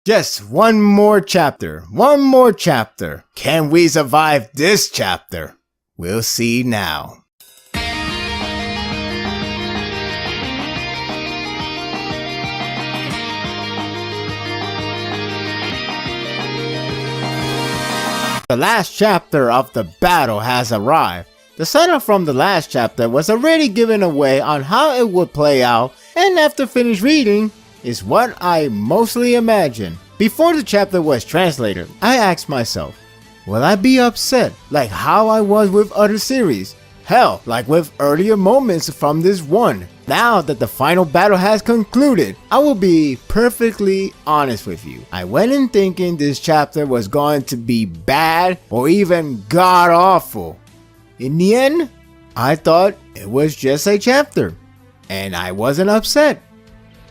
Just one more chapter. One more chapter. Can we survive this chapter? We'll see now. The last chapter of the battle has arrived. The setup from the last chapter was already given away on how it would play out, and after finished reading is what I mostly imagined. Before the chapter was translated, I asked myself, will I be upset like how I was with other series? Hell, like with earlier moments from this one. Now that the final battle has concluded, I will be perfectly honest with you. I went in thinking this chapter was going to be bad or even god awful. In the end, I thought it was just a chapter, and I wasn't upset.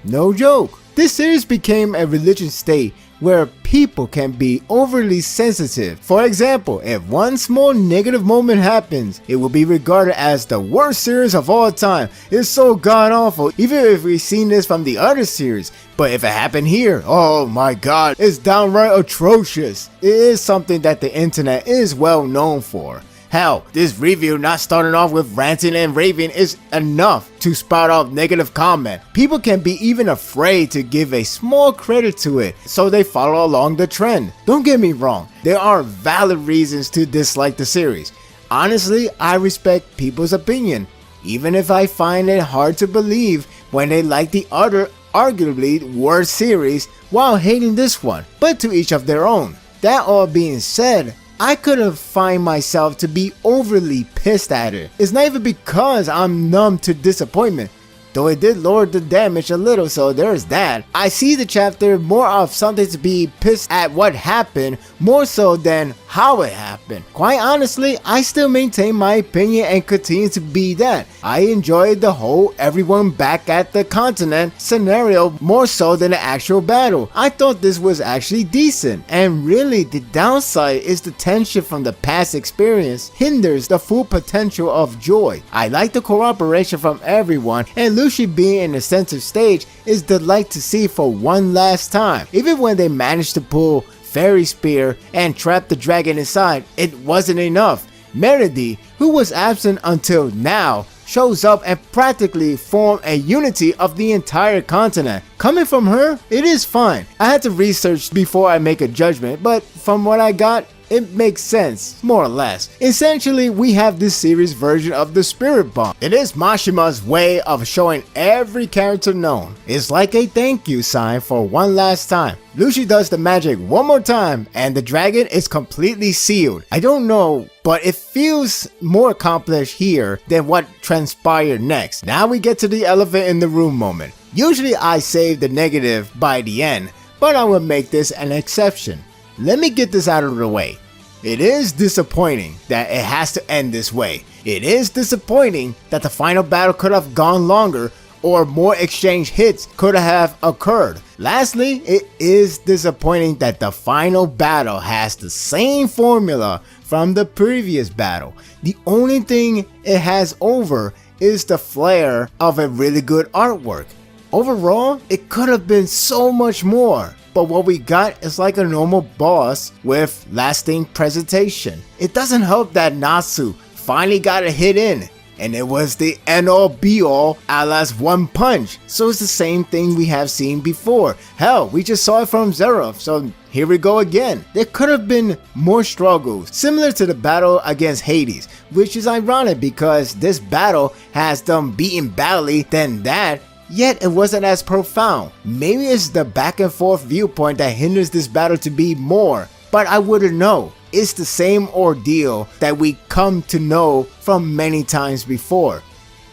No joke. This series became a religion state where people can be overly sensitive. For example, if one small negative moment happens, it will be regarded as the worst series of all time. It's so god awful, even if we've seen this from the other series. But if it happened here, oh my god, it's downright atrocious. It is something that the internet is well known for. Hell, this review not starting off with ranting and raving is enough to spout off negative comment. People can be even afraid to give a small credit to it, so they follow along the trend. Don't get me wrong, there are valid reasons to dislike the series. Honestly, I respect people's opinion, even if I find it hard to believe when they like the other arguably worse series while hating this one, but to each of their own. That all being said, I could have find myself to be overly pissed at it. It's not even because I'm numb to disappointment, though it did lower the damage a little, so there's that. I see the chapter more of something to be pissed at what happened, more so than how it happened. Quite honestly, I still maintain my opinion and continue to be that. I enjoyed the whole everyone back at the continent scenario more so than the actual battle. I thought this was actually decent, and really the downside is the tension from the past experience hinders the full potential of joy. I like the cooperation from everyone, and Lucy being in the center stage is delight to see for one last time. Even when they managed to pull Fairy Spear and trap the dragon inside, it wasn't enough. Meredy, who was absent until now, shows up and practically form a unity of the entire continent. Coming from her, it is fine. I had to research before I make a judgment, but from what I got, it makes sense, more or less. Essentially, we have this series version of the Spirit Bomb. It is Mashima's way of showing every character known. It's like a thank you sign for one last time. Lucy does the magic one more time and the dragon is completely sealed. I don't know, but it feels more accomplished here than what transpired next. Now we get to the elephant in the room moment. Usually I save the negative by the end, but I will make this an exception. Let me get this out of the way. It is disappointing that it has to end this way. It is disappointing that the final battle could have gone longer or more exchange hits could have occurred. Lastly, it is disappointing that the final battle has the same formula from the previous battle. The only thing it has over is the flair of a really good artwork. Overall, it could have been so much more. But what we got is like a normal boss with lasting presentation. It doesn't help that Natsu finally got a hit in, and it was the end all be all alas one punch. So it's the same thing we have seen before. Hell, we just saw it from Zerov, so here we go again. There could have been more struggles, similar to the battle against Hades, which is ironic because this battle has them beaten badly than that. Yet it wasn't as profound. Maybe it's the back and forth viewpoint that hinders this battle to be more, but I wouldn't know. It's the same ordeal that we come to know from many times before.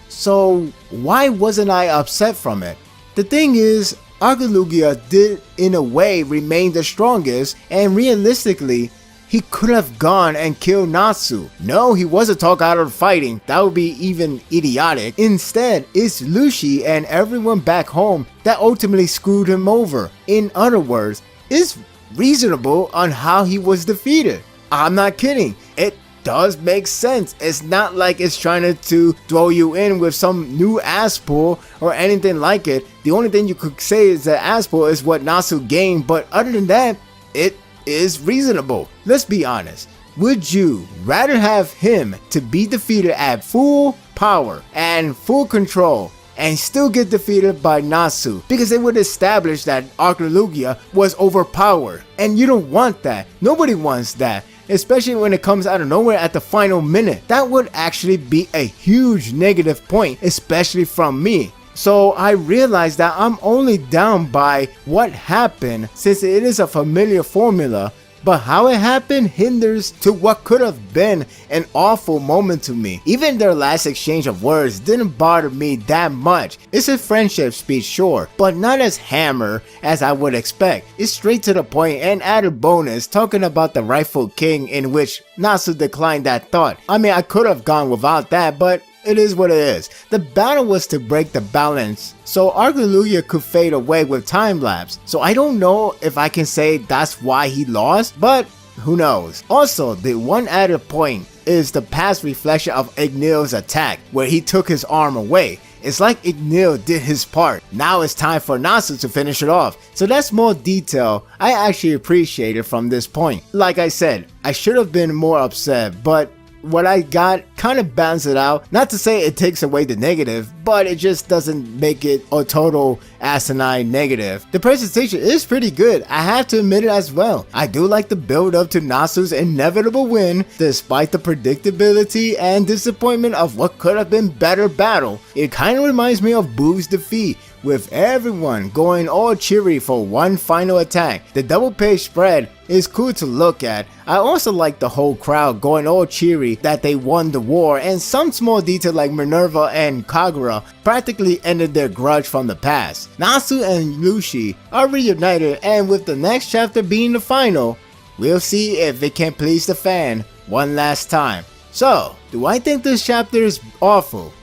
So why wasn't I upset from it? The thing is, Argalugia did in a way remain the strongest, and realistically, he could have gone and killed Natsu. No, he wasn't talked out of fighting. That would be even idiotic. Instead, it's Lucy and everyone back home that ultimately screwed him over. In other words, it's reasonable on how he was defeated. I'm not kidding. It does make sense. It's not like it's trying to throw you in with some new ass pull or anything like it. The only thing you could say is that ass pull is what Nasu gained, but other than that, it is reasonable. Let's be honest. Would you rather have him to be defeated at full power and full control and still get defeated by Nasu? Because it would establish that Arcolugia was overpowered, and you don't want that. Nobody wants that, especially when it comes out of nowhere at the final minute. That would actually be a huge negative point, especially from me. So I realized that I'm only down by what happened, since it is a familiar formula, but how it happened hinders to what could have been an awful moment to me. Even their last exchange of words didn't bother me that much. It's a friendship speech, sure, but not as hammer as I would expect. It's straight to the point and added bonus talking about the rightful king, in which Nasu declined that thought. I mean, I could have gone without that, but it is what it is. The battle was to break the balance so Arcolugia could fade away with time lapse. So I don't know if I can say that's why he lost, but who knows. Also, the one added point is the past reflection of Ignil's attack, where he took his arm away. It's like Ignil did his part. Now it's time for Nasu to finish it off. So that's more detail I actually appreciated from this point. Like I said, I should have been more upset, but what I got kind of balanced it out. Not to say it takes away the negative, but it just doesn't make it a total asinine negative. The presentation is pretty good, I have to admit it as well. I do like the build up to Nasu's inevitable win, despite the predictability and disappointment of what could have been better battle. It kind of reminds me of Boo's defeat, with everyone going all cheery for one final attack. The double page spread is cool to look at. I also like the whole crowd going all cheery that they won the war, and some small detail like Minerva and Kagura practically ended their grudge from the past. Nasu and Lucy are reunited, and with the next chapter being the final, we'll see if it can please the fan one last time. So, do I think this chapter is awful?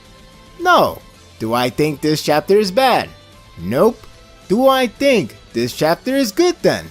No. Do I think this chapter is bad? Nope. Do I think this chapter is good then?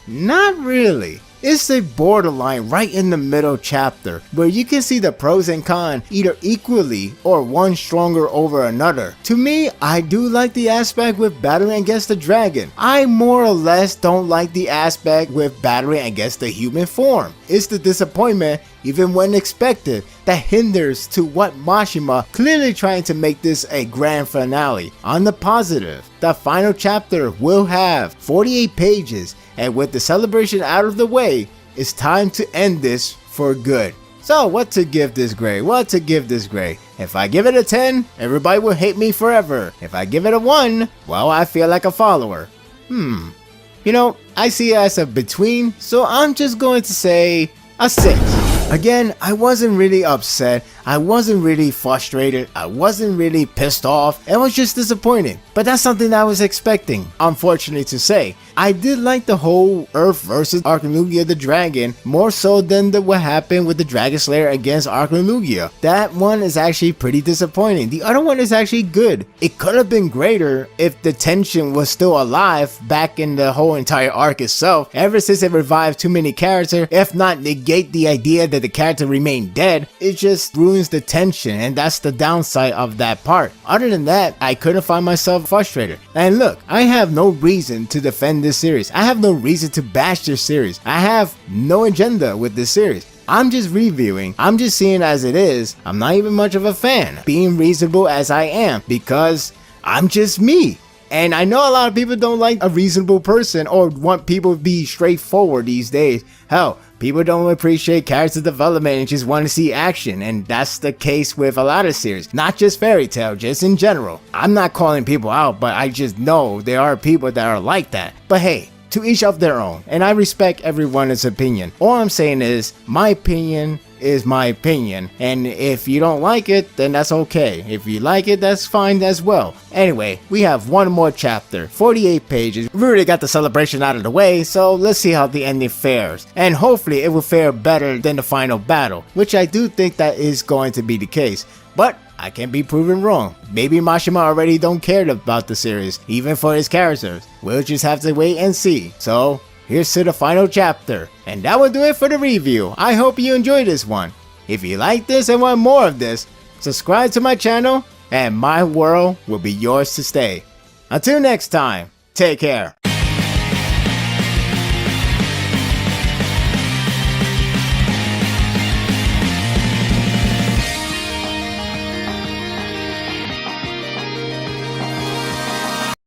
Not really. It's a borderline right in the middle chapter where you can see the pros and cons either equally or one stronger over another. To me, I do like the aspect with battling against the dragon. I more or less don't like the aspect with battling against the human form. It's the disappointment, even when expected, that hinders to what Mashima clearly trying to make this a grand finale. On the positive, the final chapter will have 48 pages, and with the celebration out of the way, it's time to end this for good. So what to give this grade? If I give it a 10, everybody will hate me forever. If I give it a 1, well, I feel like a follower. You know, I see it as a between, so I'm just going to say a 6. Again, I wasn't really upset, I wasn't really frustrated, I wasn't really pissed off, it was just disappointing. But that's something I was expecting, unfortunately to say. I did like the whole Earth versus Arcolugia the Dragon, more so than what happened with the Dragon Slayer against Arcolugia. That one is actually pretty disappointing. The other one is actually good. It could have been greater if the tension was still alive back in the whole entire arc itself, ever since it revived too many characters. If not negate the idea that the character remained dead, it just ruins the tension, and that's the downside of that part. Other than that, I couldn't find myself frustrated. And look, I have no reason to defend this series. I have no reason to bash this series. I have no agenda with this series. I'm just reviewing. I'm just seeing as it is. I'm not even much of a fan, being reasonable as I am, because I'm just me. And I know a lot of people don't like a reasonable person or want people to be straightforward these days. Hell, people don't appreciate character development and just want to see action, and that's the case with a lot of series, not just Fairy Tail, just in general. I'm not calling people out, but I just know there are people that are like that. But hey, to each of their own, and I respect everyone's opinion. All I'm saying is, my opinion is my opinion, and if you don't like it, then that's okay. If you like it, that's fine as well. Anyway, we have one more chapter, 48 pages. We already got the celebration out of the way, so let's see how the ending fares, and hopefully it will fare better than the final battle, which I do think that is going to be the case. But I can be proven wrong. Maybe Mashima already don't care about the series, even for his characters. We'll just have to wait and see. So here's to the final chapter. And that will do it for the review. I hope you enjoyed this one. If you like this and want more of this, subscribe to my channel and my world will be yours to stay. Until next time, take care.